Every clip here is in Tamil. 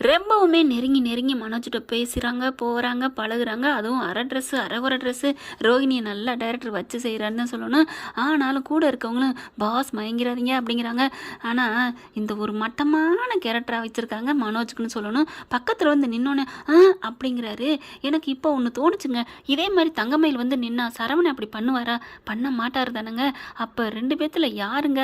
ரொம்பவுமே நெருங்கி நெருங்கி மனோஜிட்ட பேசுகிறாங்க, போகிறாங்க, பழகுறாங்க. அதுவும் அரை ட்ரெஸ்ஸு அரைகுறை ட்ரெஸ்ஸு ரோஹிணியை நல்லா டைரக்டர் வச்சு செய்கிறாருன்னு தான் சொல்லணும். ஆனாலும் கூட இருக்கவங்களும் பாஸ் மயங்கிறாதீங்க அப்படிங்கிறாங்க. ஆனால் இந்த ஒரு மட்டமான கேரக்டராக வச்சுருக்காங்க மனோஜுக்குன்னு சொல்லணும். பக்கத்தில் வந்து நின்னோன்னே அப்படிங்கிறாரு. எனக்கு இப்போ ஒன்று தோணுச்சுங்க, இதே மாதிரி தங்கமயில் வந்து நின்னா சரவணன் அப்படி பண்ணுவாரா? பண்ண மாட்டார் தானேங்க. அப்போ ரெண்டு பேர்த்தில் யாருங்க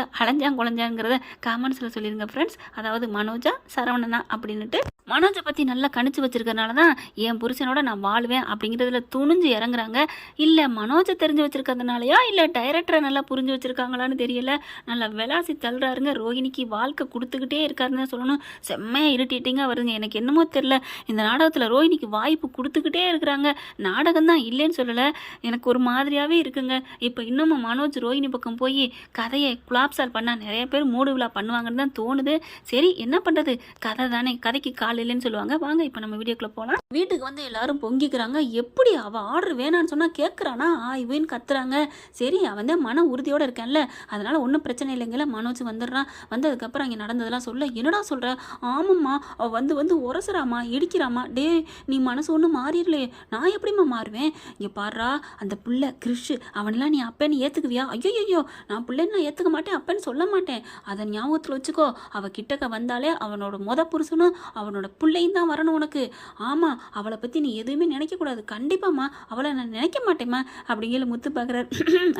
குழஞ்சாங்கிறத காமெண்ட்ஸில் சொல்லிடுங்க ஃப்ரெண்ட்ஸ். அதாவது மனோஜா சரவணனா அப்படின்னுட்டு. மனோஜை பற்றி நல்லா கணிச்சு வச்சிருக்கறனால தான் என் புருஷனோட நான் வாழ்வேன் அப்படிங்கிறதுல துணிஞ்சு இறங்குறாங்க. இல்லை மனோஜை தெரிஞ்சு வச்சுருக்கிறதுனாலையா, இல்லை டைரக்டரை நல்லா புரிஞ்சு வச்சுருக்காங்களான்னு தெரியல. நல்லா விளாசி தள்ளுறாருங்க. ரோஹிணிக்கு வாழ்க்கை கொடுத்துக்கிட்டே இருக்காருன்னு சொல்லணும். செம்மையாக இரிட்டேட்டிங்காக வருங்க. எனக்கு என்னமோ தெரில, இந்த நாடகத்தில் ரோஹிணிக்கு வாய்ப்பு கொடுத்துக்கிட்டே இருக்கிறாங்க. நாடகம் தான் இல்லைன்னு சொல்லலை, எனக்கு ஒரு மாதிரியாகவே இருக்குங்க. இப்போ இன்னமும் மனோஜ் ரோஹிணி பக்கம் போய் கதையை குலாப்சால் பண்ணால் நிறைய பேர் மூடு விழா பண்ணுவாங்கன்னு தான் தோணுது. சரி என்ன பண்ணுறது, கதை தானே, கதைக்கு கால் இல்லைன்னு சொல்லுவாங்க. வாங்க இப்போ நம்ம வீடியோக்குள்ள போகலாம். வீட்டுக்கு வந்து எல்லாரும் பொங்கிக்கிறாங்க. எப்படி அவள் ஆர்டர் வேணான்னு சொன்னால் கேட்குறானா இவன்னு கத்துறாங்க. சரி அவன் தான் மன உறுதியோடு இருக்கேன்ல, அதனால் ஒன்றும் பிரச்சனை இல்லைங்கள. மனோஜ் வந்துடுறான். வந்ததுக்கப்புறம் அங்கே நடந்ததெல்லாம் சொல்ல, என்னடா சொல்கிற? ஆமாம்மா, அவள் வந்து உரசுறாமா, இடிக்கிறாமா. டே நீ மனசு ஒன்றும் மாறிடலையே, நான் எப்படிம்மா மாறுவேன்? இங்கே பாடுறா அந்த பிள்ளை கிறிஷு, அவனெல்லாம் நீ அப்பேன்னு ஏற்றுக்குவியா? ஐயோ நான் பிள்ளைன்னு நான் ஏற்றுக்க மாட்டேன், அப்பேன்னு சொல்ல மாட்டேன். அதை ஞாபகத்தில் வச்சுக்கோ. அவள் கிட்டக்க வந்தாலே அவனோட புருஷனும் அவனோட பிள்ளையும் தான் வரணும் உனக்கு. ஆமாம், அவளை பற்றி நீ எதுவுமே நினைக்கக்கூடாது. கண்டிப்பாம்மா அவளை நான் நினைக்க மாட்டேம்மா அப்படிங்கிற முத்து பார்க்குறாரு.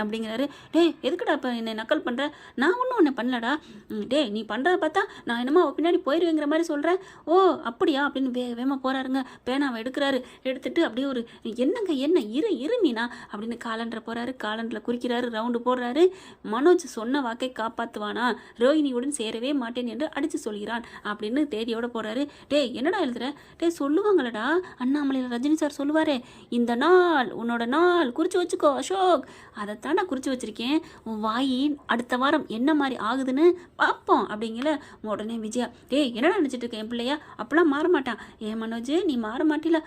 அப்படிங்கிறாரு. டே எதுக்குடா இப்போ என்னை நக்கல் பண்ணுற? நான் ஒன்றும் உன்னை பண்ணலடா. டே நீ பண்ணுறத பார்த்தா நான் என்னமோ அவள் பின்னாடி போயிடுவேங்கிற மாதிரி சொல்கிறேன். ஓ அப்படியா அப்படின்னு வேகமாக போகிறாருங்க. பேனாவை எடுக்கிறாரு. எடுத்துட்டு அப்படியே ஒரு என்னங்க என்ன இரு மீனா அப்படின்னு காலண்டரை போகிறாரு. காலண்டரில் குறிக்கிறாரு, ரவுண்டு போடுறாரு. மனோஜ் சொன்ன வாக்கை காப்பாற்றுவானா? ரோஹிணியுடன் சேரவே மாட்டேன் என்று அடித்து சொல்கிறான் அப்படின்னு தேதியோட போகிறாரு. டே என்னடா எழுதுற? டே சொல்லுவாங்களடா, அண்ணாமலையில் ரஜினி சார் சொல்லுவாரே, இந்த நாள் உன்னோட நாள் குறித்து வச்சுக்கோ அசோக். அதைத்தான் நான் குறித்து வச்சுருக்கேன். உன் வாயின் அடுத்த வாரம் என்ன மாதிரி ஆகுதுன்னு பார்ப்போம் அப்படிங்கல. உடனே விஜயா, டே என்னடா நினச்சிட்டு இருக்கேன் என் பிள்ளையா? அப்பெல்லாம் மாற மாட்டான். ஏன் மனோஜ் நீ மாற மாட்டில?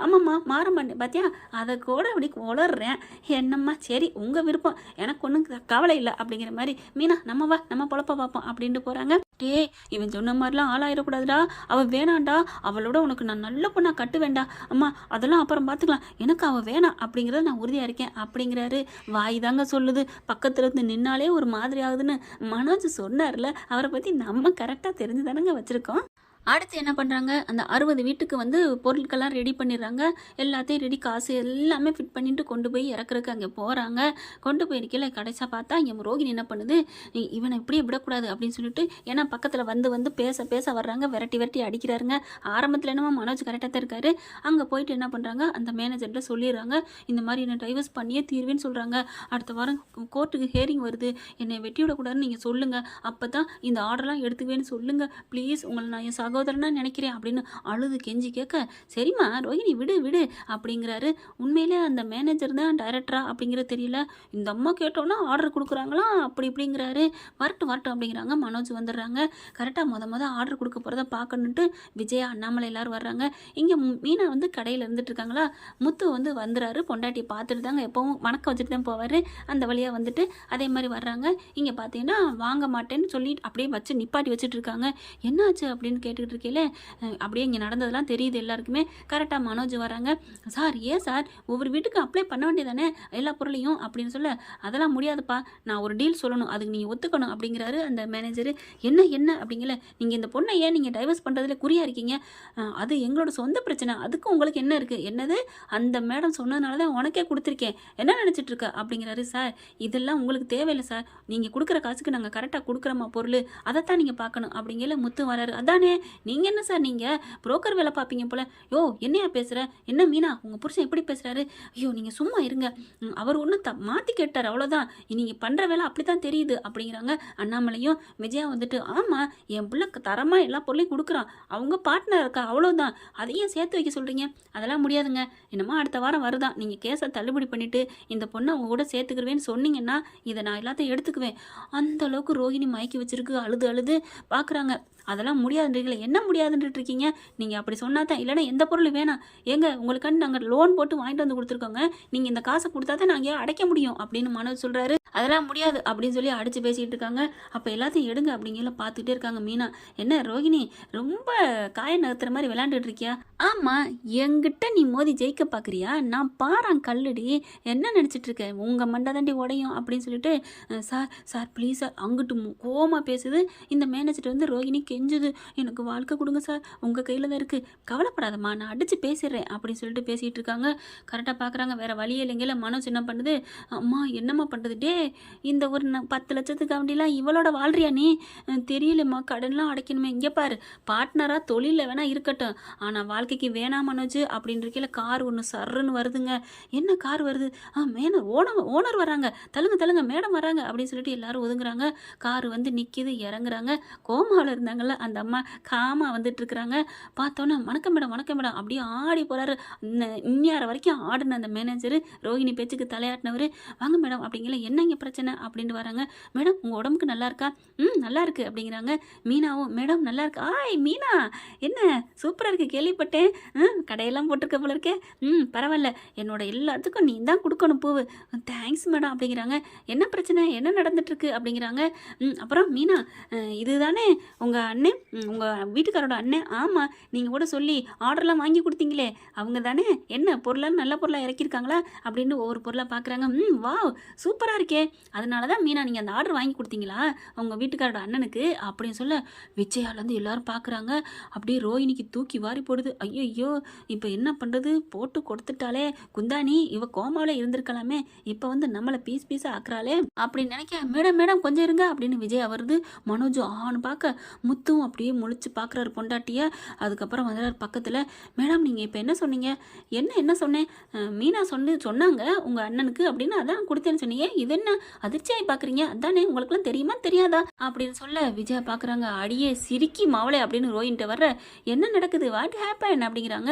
ஆமாம்மா மாற மாட்டேன் பார்த்தியா, அதை கூட அப்படி உளர்றேன். என்னம்மா சரி உங்கள் விருப்பம், எனக்கு ஒன்றும் கவலை இல்லை அப்படிங்கிற மாதிரி. மீனா நம்ம பொழப்ப பார்ப்போம் அப்படின்ட்டு போகிறாங்க. டே இவன் சொன்ன மாதிரிலாம் ஆளாயிடக்கூடாதுடா, அவள் வேணாண்டா, அவளோட உனக்கு நான் நல்ல பொண்ணா கட்டு வேண்டா. அம்மா அதெல்லாம் அப்புறம் பார்த்துக்கலாம், எனக்கு அவள் வேணாம் அப்படிங்கிறத நான் உறுதியாக இருக்கேன் அப்படிங்கிறாரு. வாய் தாங்க சொல்லுது, பக்கத்தில் இருந்து நின்னாலே ஒரு மாதிரி ஆகுதுன்னு மனோஜ் சொன்னார்ல, அவரை பற்றி நம்ம கரெக்டாக தெரிஞ்சு தானங்க வச்சுருக்கோம். அடுத்து என்ன பண்ணுறாங்க, அந்த 60 வீட்டுக்கு வந்து பொருட்கள்லாம் ரெடி பண்ணிடுறாங்க. எல்லாத்தையும் ரெடி, காசு எல்லாமே ஃபிட் பண்ணிட்டு கொண்டு போய் இறக்குறதுக்கு அங்கே போகிறாங்க. கொண்டு போயிருக்கல கடைசியாக பார்த்தா இங்கே ரோகிணி என்ன பண்ணுது, இவனை இப்படியே விடக்கூடாது அப்படின்னு சொல்லிட்டு, ஏன்னா பக்கத்தில் வந்து பேச வர்றாங்க. விரட்டி அடிக்கிறாருங்க. ஆரம்பத்தில் என்னமோ மனோஜ் கரெக்டாக தான் இருக்காரு. அங்கே போயிட்டு என்ன பண்ணுறாங்க, அந்த மேனேஜர்கிட்ட சொல்லிடுறாங்க, இந்த மாதிரி என்னை டைவர்ஸ் பண்ணியே தீர்வேன்னு சொல்கிறாங்க. அடுத்த வாரம் கோர்ட்டுக்கு ஹியரிங் வருது, என்னை வெட்டி விடக்கூடாதுன்னு நீங்கள் சொல்லுங்கள், அப்போ தான் இந்த ஆர்டர்லாம் எடுத்துக்குவேன்னு சொல்லுங்கள் ப்ளீஸ், உங்களை நான் என் சகோதரனா நினைக்கிறேன் அப்படின்னு அழுது கெஞ்சி கேட்க, சரிம்மா ரோஹிணி விடு அப்படிங்கிறாரு. உண்மையிலே அந்த மேனேஜர் தான் டைரக்டரா அப்படிங்கிறது தெரியல. இந்த அம்மா கேட்டோன்னா ஆர்டர் கொடுக்குறாங்களா இப்படிங்கிறாரு. வரட்டும் அப்படிங்கிறாங்க. மனோஜ் வந்துடுறாங்க. கரெக்டாக மொத ஆர்டர் கொடுக்க போகிறத பார்க்கணுன்ட்டு விஜயா அண்ணாமலை எல்லாரும் வர்றாங்க. இங்கே மீனா வந்து கடையில் இருந்துட்டு இருக்காங்களா. முத்து வந்து வந்துடுறாரு. பொண்டாட்டியை பார்த்துட்டு தாங்க எப்பவும் வணக்கம் வச்சுட்டு தான் போவார். அந்த வழியாக வந்துட்டு அதே மாதிரி வர்றாங்க. இங்கே பார்த்தீங்கன்னா வாங்க மாட்டேன்னு சொல்லி அப்படியே வச்சு நிப்பாட்டி வச்சுட்டு இருக்காங்க. என்னாச்சு அப்படின்னு கேட்டுக்கிட்டு இருக்கையில அப்படியே இங்கே நடந்ததெல்லாம் தெரியுது எல்லாருக்குமே. கரெக்டாக மனோஜ் வராங்க. சார் ஏன் சார் ஒவ்வொரு வீட்டுக்கு அப்ளை பண்ண வேண்டியதானே எல்லா பொருளையும் அப்படின்னு சொல்ல, அதெல்லாம் முடியாதுப்பா, நான் ஒரு டீல் சொல்லணும், அதுக்கு நீங்கள் ஒத்துக்கணும் அப்படிங்கிறாரு அந்த மேனேஜரு. என்ன அப்படிங்கல, நீங்கள் இந்த பொண்ணை ஏன் நீங்கள் டைவர்ஸ் பண்ணுறதுல குறியாக இருக்கீங்க? அது எங்களோட சொந்த பிரச்சனை, அதுக்கு உங்களுக்கு என்ன இருக்குது? என்னது அந்த மேடம் சொன்னதுனால தான் உனக்கே கொடுத்துருக்கேன், என்ன நினச்சிட்டு இருக்க அப்படிங்கிறாரு. சார் இதெல்லாம் உங்களுக்கு தேவையில்லை சார், நீங்கள் கொடுக்குற காசுக்கு நாங்கள் கரெக்டாக கொடுக்குறோமா பொருள், அதைத்தான் நீங்கள் பார்க்கணும் அப்படிங்கல. முத்து வராரு. அதானே நீங்கள் என்ன சார், நீங்கள் புரோக்கர் வேலை பார்ப்பீங்க போல. யோ என்னையா பேசுகிற? என்ன மீனா உங்கள் புருஷன் எப்படி பேசுகிறாரு? ஐயோ நீங்கள் சும்மா இருங்க, அவர் ஒன்றும் மாற்றி கேட்டார் அவ்வளோதான், நீங்கள் பண்ணுற வேலை அப்படி தான் தெரியுது அப்படிங்கிறாங்க. அண்ணாமலையும் விஜயா வந்துட்டு, ஆமாம் என் பிள்ளை தரமாக எல்லா பொருளையும் கொடுக்குறான், அவங்க பார்ட்னர் இருக்கா அவ்வளோதான், அதையும் சேர்த்து வைக்க சொல்கிறீங்க? அதெல்லாம் முடியாதுங்க, என்னமோ அடுத்த வாரம் வருதான், நீங்கள் கேஸை தள்ளுபடி பண்ணிவிட்டு இந்த பொண்ணை அவங்க கூட சேர்த்துக்கிறவேன்னு சொன்னீங்கன்னா இதை நான் எல்லாத்தையும் எடுத்துக்குவேன். அந்த அளவுக்கு ரோஹிணி மயக்கி வச்சிருக்கு. அழுது பார்க்குறாங்க. அதெல்லாம் முடியாதுன்றீங்களே, என்ன முடியாதுன்ட்டு இருக்கீங்க? நீங்கள் அப்படி சொன்னா தான், இல்லைன்னா எந்த பொருள் வேணாம். ஏங்க உங்களுக்காண்டி நாங்கள் லோன் போட்டு வாங்கிட்டு வந்து கொடுத்துருக்கோங்க. நீங்கள் இந்த காசை கொடுத்தா தான் நாங்கள் அடைக்க முடியும் அப்படின்னு மனோஜ் சொல்கிறாரு. அதெல்லாம் முடியாது அப்படின்னு சொல்லி அடித்து பேசிகிட்டு இருக்காங்க. அப்போ எல்லாத்தையும் எடுங்க அப்படிங்கிற பார்த்துக்கிட்டே இருக்காங்க மீனா. என்ன ரோகிணி, ரொம்ப காய நகர்த்துற மாதிரி விளையாண்டுட்டு இருக்கியா? ஆமாம், என்கிட்ட நீ மோதி ஜெயிக்க பார்க்குறியா? நான் பாறான் கல்லுடி, என்ன நினச்சிட்டு இருக்க? உங்கள் மண்டை தாண்டி உடையும் அப்படின்னு சொல்லிட்டு, சார் சார் ப்ளீஸ் சார், அங்கிட்டு கோவமாக பேசுது. இந்த மேனேஜர் வந்து ரோகிணி கெஞ்சுது, எனக்கு வாழ்க்கை கொடுங்க சார், உங்கள் கையில் தான் இருக்குது, கவலைப்படாதம்மா, நான் அடித்து பேசிடுறேன் அப்படின்னு சொல்லிட்டு பேசிகிட்டு இருக்காங்க. கரெக்டாக பார்க்குறாங்க, வேறு வழியே இல்லைங்கள. மனோஜ் என்ன பண்ணுது, அம்மா என்னம்மா பண்ணுறது, டே இந்த ஒரு 10 லட்சத்துக்கு அப்படிலாம் இவளோட வாழ்றியா நீ? தெரியலம்மா, கடன்லாம் அடைக்கணுமே. இங்கே பாரு, பார்ட்னராக தொழிலில் வேணா இருக்கட்டும், ஆனால் வாழ்க்கைக்கு வேணாம் மனோஜ் அப்படின்னு இருக்கையில் கார் ஒன்று சர்ன்னு வருதுங்க. என்ன கார் வருது? ஓனர் வராங்க, தள்ளுங்க மேடம் வராங்க அப்படின்னு சொல்லிட்டு எல்லாரும் ஒதுங்குறாங்க. கார் வந்து நிற்கிது, இறங்குறாங்க. கோமாவில் இருந்தாங்கல்ல அந்த அம்மா காமா வந்துட்டு இருக்கிறாங்க. பார்த்தோன்னே வணக்கம் மேடம் அப்படியே ஆடி போகிறாரு. இன்னியார வரைக்கும் ஆடின அந்த மேனேஜர் ரோஹிணி பேச்சுக்கு தலையாட்டினவர், வாங்க மேடம் அப்படிங்கிற, என்ன இங்கே பிரச்சனை அப்படின்ட்டு வராங்க. மேடம் உங்கள் உடம்புக்கு நல்லா இருக்கா? நல்லா இருக்குது அப்படிங்கிறாங்க. மீனாவும் மேடம் நல்லா இருக்கு. ஆய் மீனா, என்ன சூப்பராக இருக்குது, கேள்விப்பட்டேன், கடையெல்லாம் போட்டிருக்க போல இருக்கே. பரவாயில்ல, என்னோட எல்லாத்துக்கும் நீ தான் கொடுக்கணும் பூவு. தேங்க்ஸ் மேடம் அப்படிங்கிறாங்க. என்ன பிரச்சனை, என்ன நடந்துட்டுருக்கு அப்படிங்கிறாங்க. அப்புறம் மீனா, இது தானே உங்கள் அண்ணன், உங்கள் வீட்டுக்காரோட அண்ணன்? ஆமாம், நீங்கள் கூட சொல்லி ஆர்டர்லாம் வாங்கி கொடுத்தீங்களே, அவங்க தானே? என்ன பொருளாக நல்ல பொருளாக இறக்கியிருக்காங்களா அப்படின்னு ஒவ்வொரு பொருளாக பார்க்குறாங்க. வாவ் சூப்பராக இருக்கே, அதனால தான் மீனா நீங்கள் அந்த ஆர்டர் வாங்கி கொடுத்தீங்களா உங்கள் வீட்டுக்காரோட அண்ணனுக்கு அப்படின்னு சொல்ல, விஜயாலேருந்து எல்லாரும் பார்க்குறாங்க. அப்படியே ரோஹிணிக்கு தூக்கி வாரி போடுது. ஐயோ இப்போ என்ன பண்ணுறது, போட்டு கொடுத்துட்டாலே, குந்தாணி இவ கோமாவில் இருந்திருக்கலாமே, இப்போ வந்து நம்மளை பீஸாக ஆக்குறாளே அப்படின்னு நினைக்க, மேடம் கொஞ்சம் இருங்க அப்படின்னு விஜயா வருது. மனோஜ் ஆன்னு பார்க்க, முத்தும் அப்படியே முழிச்சு பார்க்குறாரு பொண்டாட்டியை. அதுக்கப்புறம் வந்துடுறாரு பக்கத்தில். மேடம் நீங்கள் இப்போ என்ன சொன்னீங்க? என்ன சொன்னேன்? மீனா சொன்னாங்க உங்கள் அண்ணனுக்கு அப்படின்னு, அதான் கொடுத்தேன்னு சொன்னீங்க, இது என்ன அதிர்ச்சியாகி பார்க்குறீங்க, அதானே உங்களுக்குலாம் தெரியுமா தெரியாதா அப்படின்னு சொல்ல, விஜயா பார்க்குறாங்க. அடியே சிரிக்கி மாவளே அப்படின்னு ரோஹின்ட்ட வர்ற, என்ன நடக்குது, வாட் ஹேப்பன் அப்படிங்கிறாங்க.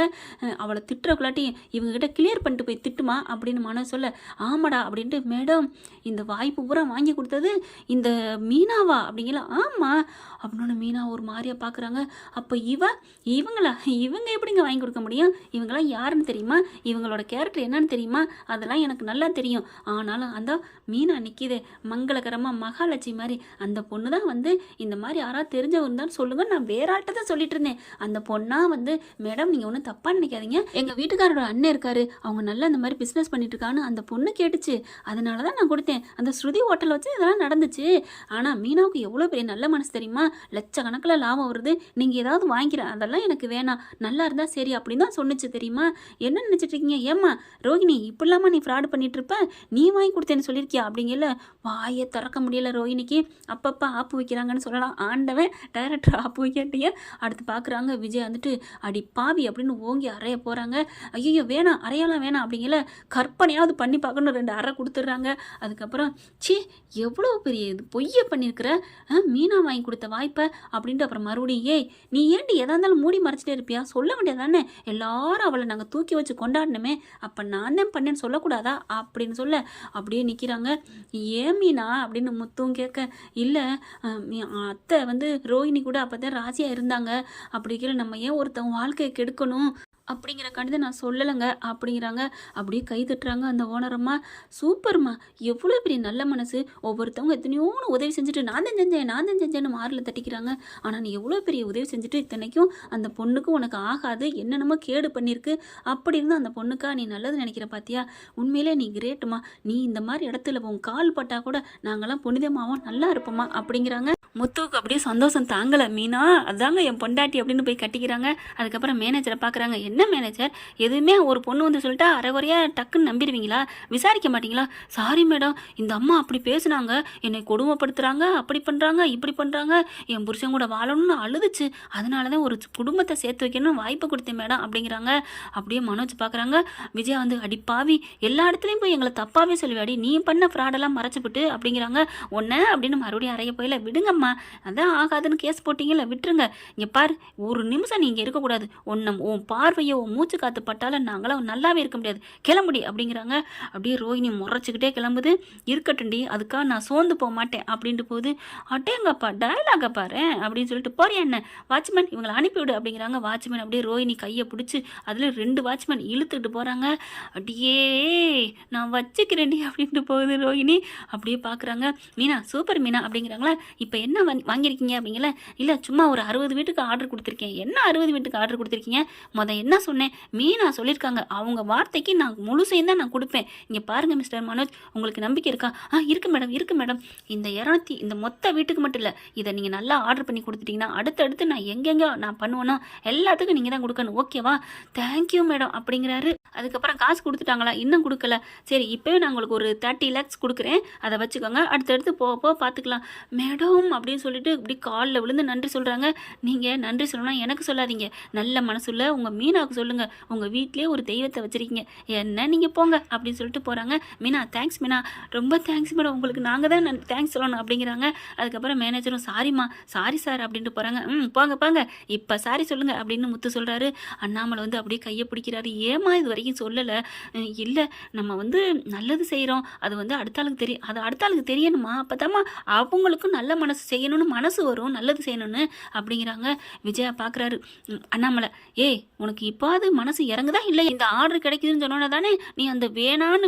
அவளை திட்டுறக்குள்ளாட்டி இவங்ககிட்ட கிளியர் பண்ணிட்டு போய் திட்டுமா அப்படின்னு மனோ சொல்ல, ஆமாடா அப்படின்ட்டு, மேடம் இந்த வாய்ப்பு பூரா வாங்கி கொடுத்தது இந்த மீனாவா அப்படிங்களா? ஆமாம் அப்படின்னு மீனா ஒரு மாதிரியா பார்க்குறாங்க. அப்போ இவங்க எப்படிங்க வாங்கி கொடுக்க முடியும்? இவங்களாம் யாருன்னு தெரியுமா? இவங்களோட கேரக்டர் என்னன்னு தெரியுமா? அதெல்லாம் எனக்கு நல்லா தெரியும். ஆனாலும் அந்த மீனா நிற்கிதே மங்களகரமாக மகாலட்சுமி மாதிரி, அந்த பொண்ணு தான் வந்து இந்த மாதிரி யாராவது தெரிஞ்சவங்க தான் சொல்லுங்க, நான் வேற ஆள்கிட்ட தான் சொல்லிட்டு இருந்தேன். அந்த பொண்ணா வந்து, மேடம் நீங்கள் ஒன்றும் தப்பாக நினைக்காதீங்க, எங்கள் வீட்டுக்காரோட அண்ணன் இருக்காரு, அவங்க நல்லா இந்த மாதிரி பிஸ்னஸ் பண்ணிட்டு இருக்கான்னு அந்த பொண்ணு கேட்டுச்சு, அதனால தான் நான் கொடுத்தேன். அந்த ஸ்ருதி ஹோட்டல் வச்சு இதெல்லாம் நடந்துச்சு. ஆனால் மீனாவுக்கு எவ்வளோ பெரிய நல்ல மனசு தெரியுமா? லட்சக்கணக்கில் லாபம் வருது, நீங்கள் ஏதாவது வாங்கிக்கிறேன், அதெல்லாம் எனக்கு வேணாம், நல்லா இருந்தால் சரி அப்படின்னு தான் சொன்னிச்சு தெரியுமா? என்ன நினச்சிட்டு இருக்கீங்க? ஏம்மா ரோஹிணி, இப்படிலாமா நீ ஃப்ராடு பண்ணிட்டு இருப்ப? நீ வாங்கி கொடுத்தேன்னு சொல்லியிருக்கியா அப்படிங்கல. வாயை திறக்க முடியல ரோஹிணிக்கு. அப்பப்போ ஆப்பு வைக்கிறாங்கன்னு சொல்லலாம். ஆண்டவன் டைரக்டர் ஆப்பு வைக்காட்டிய. அடுத்து பார்க்குறாங்க விஜய் வந்துட்டு, அடி பாவி அப்படின்னு ஓங்கி அறைய போகிறாங்க. ஐயோ வேணாம், அறையெல்லாம் வேணாம் அப்படிங்கல, கற்பனையாவது பண்ணி பார்க்கணும், 2 அறை கொடுத்துட்றாங்க. அதுக்கப்புறம் எவ்வளோ பெரிய இது பொய்யை பண்ணியிருக்கிற, மீனா வாங்கி கொடுத்த வாய்ப்பை அப்படின்ட்டு. அப்புறம் மறுபடியும், ஏய் நீ ஏன்டி எதா இருந்தாலும் மூடி மறைச்சிட்டே இருப்பியா? சொல்ல வேண்டியதானே, எல்லாரும் அவளை நாங்கள் தூக்கி வச்சு கொண்டாடணுமே, அப்போ நான் தான் பண்ணேன்னு சொல்லக்கூடாதா அப்படின்னு சொல்ல, அப்படியே நிற்கிறாங்க. ஏன் மீனா அப்படின்னு முத்தும் கேட்க, இல்லை அத்தை வந்து ரோஹிணி கூட அப்போ தான் ராசியாக இருந்தாங்க, அப்படிங்கிற நம்ம ஏன் ஒருத்தவங்க வாழ்க்கையை கெடுக்கணும் அப்படிங்கிற கண்டிதை நான் சொல்லலைங்க அப்படிங்கிறாங்க. அப்படியே கை தட்டுறாங்க அந்த ஓனரம்மா. சூப்பர்மா, எவ்வளோ பெரிய நல்ல மனசு, ஒவ்வொருத்தவங்க எத்தனையோன்னு உதவி செஞ்சுட்டு நான் தான் செஞ்சேன்னு மாரில் தட்டிக்கிறாங்க. ஆனால் நீ எவ்வளோ பெரிய உதவி செஞ்சுட்டு இத்தனைக்கும் அந்த பொண்ணுக்கு உனக்கு ஆகாது, என்னென்னமோ கேடு பண்ணியிருக்கு, அப்படி இருந்து அந்த பொண்ணுக்கா நீ நல்லது நினைக்கிற பார்த்தியா? உண்மையிலே நீ கிரேட்டுமா, நீ இந்த மாதிரி இடத்துல உன் கால் பட்டா கூட நாங்களாம் புனிதமாகவும் நல்லா இருப்போமா அப்படிங்கிறாங்க. முத்துவுக்கு அப்படியே சந்தோஷம் தாங்கலை. மீனா அதாங்க என் பொண்டாட்டி அப்படின்னு போய் கட்டிக்கிறாங்க. அதுக்கப்புறம் மேனேஜரை பார்க்குறாங்க. என்ன மேனேஜர், எதுவுமே ஒரு பொண்ணு வந்து சொல்லிட்டா அரைகுறையாக டக்குன்னு நம்பிடுவீங்களா? விசாரிக்க மாட்டிங்களா? சாரி மேடம், இந்த அம்மா அப்படி பேசுனாங்க, என்னை கொடுமைப்படுத்துகிறாங்க, அப்படி பண்ணுறாங்க, இப்படி பண்ணுறாங்க, என் புருஷன் கூட வாழணும்னு அழுதுச்சு, அதனால தான் ஒரு குடும்பத்தை சேர்த்து வைக்கணும்னு வாய்ப்பு கொடுத்தேன் மேடம் அப்படிங்கிறாங்க. அப்படியே மனோஜ் பார்க்குறாங்க. விஜயா வந்து, அடிப்பாவி, எல்லா இடத்துலையும் போய் எங்களை தப்பாகவே சொல்லுவாடி, நீ பண்ண ஃப்ராடெல்லாம் மறைச்சிப்பிட்டு அப்படிங்கிறாங்க. ஒன்று அப்படின்னு மறுபடியும் அறைய போயில, விடுங்கம்மா, அதான் ஆகாதுன்னு கேஸ் போட்டிங்கல்ல, விட்டுருங்க. இங்கே பார், ஒரு நிமிஷம் நீங்கள் இருக்கக்கூடாது, உன் பார்வை ஐயோ மூச்சு காற்று பட்டாலும் நாங்களாம் நல்லாவே இருக்க முடியாது, கிளம்புடி அப்படிங்கிறாங்க. அப்படியே ரோஹிணி முறைச்சிக்கிட்டே கிளம்புது. இருக்கட்டும்டி, அதுக்காக நான் சோர்ந்து போக மாட்டேன் அப்படின்ட்டு போகுது. அட்டேங்கப்பா டயலாக பாரு அப்படின்னு சொல்லிட்டு போறியா என்ன வாட்ச்மேன் இவங்களை அனுப்பிவிடு அப்படிங்கிறாங்க. வாட்ச்மேன் அப்படியே ரோஹிணி கையை பிடிச்சி அதில் 2 வாட்ச்மேன் இழுத்துக்கிட்டு போகிறாங்க. அப்படியே நான் வச்சுக்கிறேன்டி அப்படின்ட்டு போகுது ரோஹிணி. அப்படியே பார்க்குறாங்க. மீனா சூப்பர் மீனா அப்படிங்கிறாங்களா. இப்போ என்ன வாங்கியிருக்கீங்க அப்படிங்களா. இல்லை சும்மா ஒரு 60 வீட்டுக்கு ஆர்டர் கொடுத்துருக்கேன். என்ன 60 வீட்டுக்கு ஆர்டர் கொடுத்துருக்கீங்க? என்ன சொன்னேன், மீனா சொல்லியிருக்காங்க, அவங்க வார்த்தைக்கு நான் முழுசையும் தான் நான் கொடுப்பேன். இங்கே பாருங்கள் மிஸ்டர் மனோஜ், உங்களுக்கு நம்பிக்கை இருக்கா? இருக்கு மேடம் இருக்கு மேடம். இந்த மொத்த வீட்டுக்கு மட்டும் இல்லை, இதை நீங்கள் நல்லா ஆர்டர் பண்ணி கொடுத்துட்டீங்கன்னா அடுத்தடுத்து நான் எங்கெங்கே நான் பண்ணுவேன்னா எல்லாத்துக்கும் நீங்கள் தான் கொடுக்கணும், ஓகேவா? தேங்க்யூ மேடம் அப்படிங்கிறாரு. அதுக்கப்புறம் காசு கொடுத்துட்டாங்களா? இன்னும் கொடுக்கல. சரி இப்போவே நான் உங்களுக்கு ஒரு 30 lakhs கொடுக்குறேன், அதை வச்சுக்கோங்க, அடுத்தடுத்து போக பார்த்துக்கலாம் மேடம் அப்படின்னு சொல்லிட்டு இப்படி காலில் விழுந்து நன்றி சொல்கிறாங்க. நீங்கள் நன்றி சொல்லணும் எனக்கு சொல்லாதீங்க, நல்ல மனசுள்ள உங்கள் மீனாவுக்கு சொல்லுங்கள். உங்கள் வீட்லேயே ஒரு தெய்வத்தை வச்சுருக்கீங்க, என்ன நீங்கள் போங்க அப்படின்னு சொல்லிட்டு போகிறாங்க. மீனா தேங்க்ஸ் மீனா, ரொம்ப தேங்க்ஸ் மேடம், உங்களுக்கு நாங்கள் தான் தேங்க்ஸ் சொல்லணும் அப்படிங்கிறாங்க. அதுக்கப்புறம் மேனேஜரும் சாரிம்மா சாரி சார் அப்படின்ட்டு போகிறாங்க. போங்க இப்போ சாரி சொல்லுங்கள் அப்படின்னு முத்து சொல்கிறாரு. அண்ணாமலை வந்து அப்படியே கையை பிடிக்கிறாரு. ஏமா இது வரைக்கும் சொல்லலை? இல்லை நம்ம நல்லது செய்கிறோம், அது அடுத்த ஆளுக்கு தெரியும், அது அடுத்த ஆளுக்கு தெரியணுமா, அப்போதாம்மா அவங்களுக்கும் நல்ல மனசு செய்யணும்னு மனசு வரும், நல்லது செய்யணும்னு அப்படிங்கிறாங்க. விஜயா பார்க்குறாரு. அண்ணாமலை ஏய் உனக்கு இப்போது மனசு இறங்குதா இல்லை? இந்த ஆர்டர் கிடைக்குதுன்னு சொன்னோன்னா தானே நீ அந்த வேணான்னு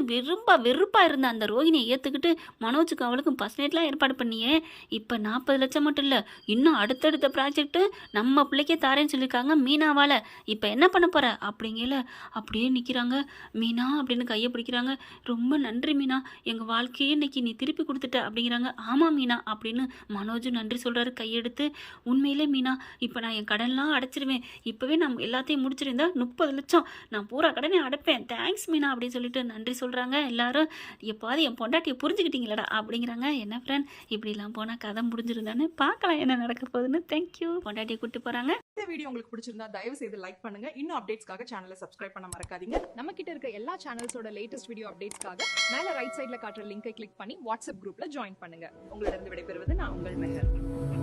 வெறுப்பாக இருந்த அந்த ரோஹிணியை ஏற்றுக்கிட்டு மனோஜுக்கு அவளுக்கும் ஃபர்ஸ்ட் நைட்லாம் ஏற்பாடு பண்ணியே. இப்போ 40 லட்சம் மட்டும் இல்லை, இன்னும் அடுத்தடுத்த ப்ராஜெக்ட்டு நம்ம பிள்ளைக்கே தாரேன்னு சொல்லியிருக்காங்க மீனாவால். இப்போ என்ன பண்ண போகிற அப்படிங்கல அப்படியே நிற்கிறாங்க. மீனா அப்படின்னு கையை பிடிக்கிறாங்க. ரொம்ப நன்றி மீனா, எங்கள் வாழ்க்கையே இன்னைக்கு நீ திருப்பி கொடுத்துட்ட அப்படிங்கிறாங்க. ஆமாம் மீனா அப்படின்னு மனோஜ் நன்றி சொல்கிறாரு கையெடுத்து. உண்மையிலே மீனா இப்போ நான் என் கடன்லாம் அடைச்சிருவேன், இப்போவே நான் எல்லாத்தையும் முடிச்சிருந்தா 30 லட்சம் நான் பூரா கடனே அடைப்பேன், தேங்க்ஸ் மீனா அப்படின்னு சொல்லிட்டு நன்றி சொல்கிறாங்க எல்லாரும். எப்பாவது என் பொண்டாட்டியை புரிஞ்சுக்கிட்டீங்களடா அப்படிங்கிறாங்க. என்ன ஃப்ரெண்ட் இப்படிலாம் போனால் கதை முடிஞ்சிருந்தானே, பார்க்கலாம் என்ன நடக்க போகுதுன்னு. தேங்க்யூ. பொண்டாட்டியை கூப்பிட்டு போகிறாங்க. இந்த வீடியோ உங்களுக்கு பிடிச்சிருந்தா தயவு செய்து லைக் பண்ணுங்க. இன்னும் அப்டேட்ஸ்க்காக சேனலை சப்ஸ்கிரைப் பண்ண மறக்காதீங்க. நம்ம கிட்ட இருக்க எல்லா சேனல்ஸோட லேட்டஸ்ட் வீடியோ அப்டேட்ஸ்க்காக மேல ரைட் சைடுல காட்டுற லிங்கை கிளிக் பண்ணி வாட்ஸ்அப் குரூப்ல ஜாயின் பண்ணுங்க. உங்களிடம் விடைபெறுவது நான் உங்கள் மெஹர்.